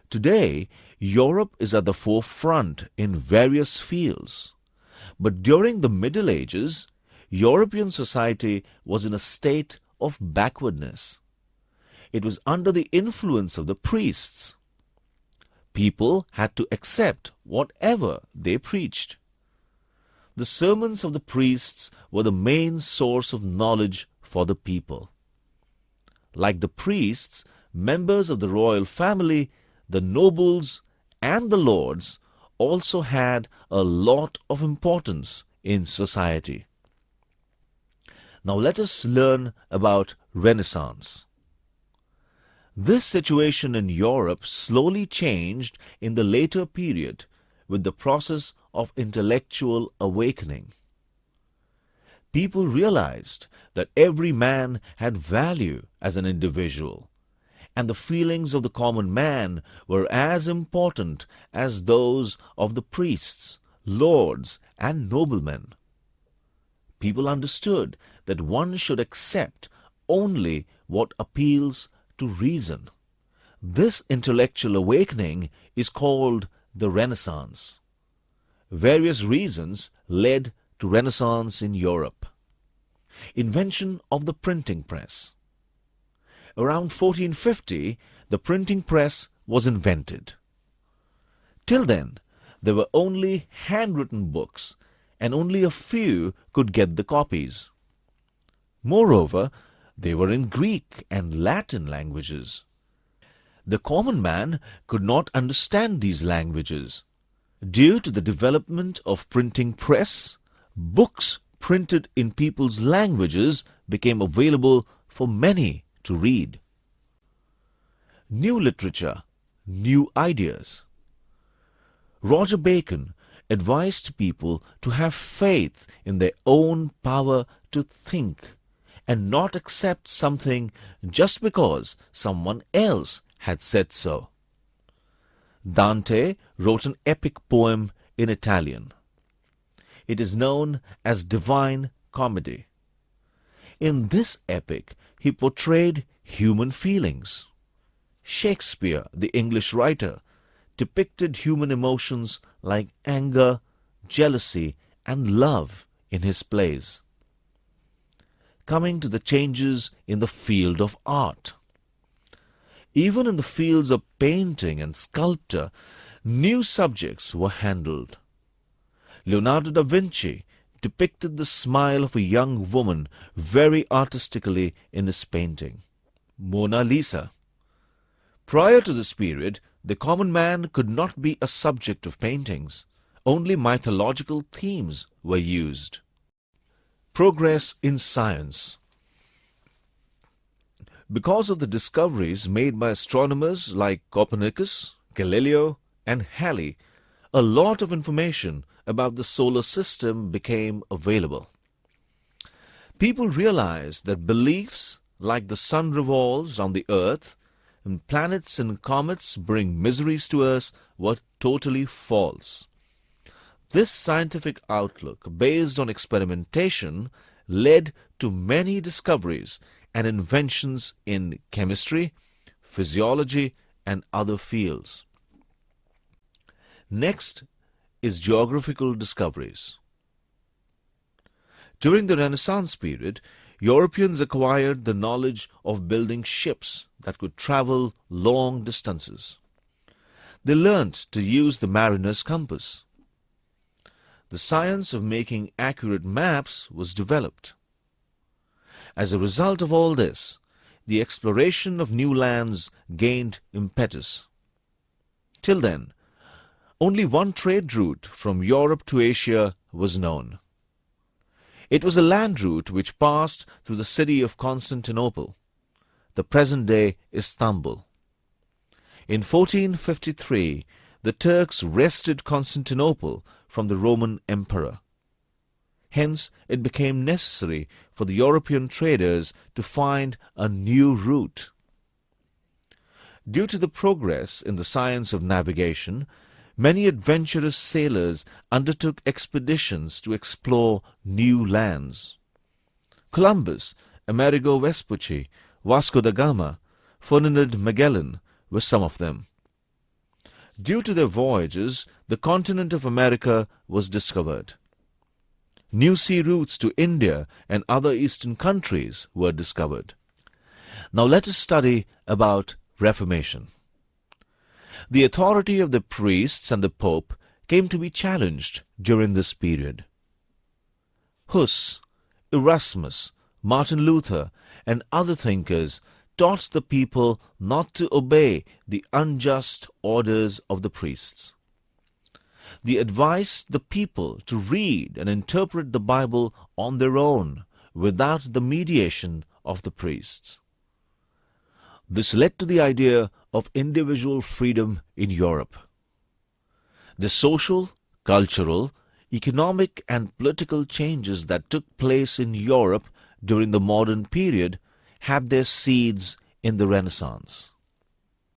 Today, Europe is at the forefront in various fields. But during the Middle Ages, European society was in a state of backwardness. It was under the influence of the priests. People had to accept whatever they preached. The sermons of the priests were the main source of knowledge for the people. Like the priests, members of the royal family, the nobles, and the lords also had a lot of importance in society. Now let us learn about Renaissance. This situation in Europe slowly changed in the later period with the process of intellectual awakening. People realized that every man had value as an individual, and the feelings of the common man were as important as those of the priests, lords, and noblemen. People understood that one should accept only what appeals to reason. This intellectual awakening is called the Renaissance. Various reasons led to Renaissance in Europe. Invention of the printing press. Around 1450, the printing press was invented. Till then, there were only handwritten books, and only a few could get the copies. Moreover, they were in Greek and Latin languages. The common man could not understand these languages. Due to the development of printing press, books printed in people's languages became available for many to read. New literature, new ideas. Roger Bacon advised people to have faith in their own power to think and not accept something just because someone else had said so. Dante wrote an epic poem in Italian. It is known as Divine Comedy. In this epic, he portrayed human feelings. Shakespeare, the English writer, depicted human emotions like anger, jealousy, and love in his plays. Coming to the changes in the field of art. Even in the fields of painting and sculpture, new subjects were handled. Leonardo da Vinci depicted the smile of a young woman very artistically in his painting, Mona Lisa. Prior to this period, the common man could not be a subject of paintings. Only mythological themes were used. Progress in science. Because of the discoveries made by astronomers like Copernicus, Galileo, and Halley, a lot of information about the solar system became available. People realized that beliefs like the sun revolves on the earth and planets and comets bring miseries to us were totally false. This scientific outlook, based on experimentation, led to many discoveries and inventions in chemistry, physiology, and other fields. Next is geographical discoveries. During the Renaissance period, Europeans acquired the knowledge of building ships that could travel long distances. They learnt to use the mariner's compass. The science of making accurate maps was developed. As a result of all this, the exploration of new lands gained impetus. Till then, only one trade route from Europe to Asia was known. It was a land route which passed through the city of Constantinople, the present-day Istanbul. In 1453, the Turks wrested Constantinople from the Roman Emperor. Hence, it became necessary for the European traders to find a new route. Due to the progress in the science of navigation, many adventurous sailors undertook expeditions to explore new lands. Columbus, Amerigo Vespucci, Vasco da Gama, Ferdinand Magellan were some of them. Due to their voyages, the continent of America was discovered. New sea routes to India and other eastern countries were discovered. Now let us study about Reformation. The authority of the priests and the Pope came to be challenged during this period. Hus, Erasmus, Martin Luther, and other thinkers taught the people not to obey the unjust orders of the priests. They advised the people to read and interpret the Bible on their own without the mediation of the priests. This led to the idea of individual freedom in Europe. The social, cultural, economic and political changes that took place in Europe during the modern period had their seeds in the Renaissance.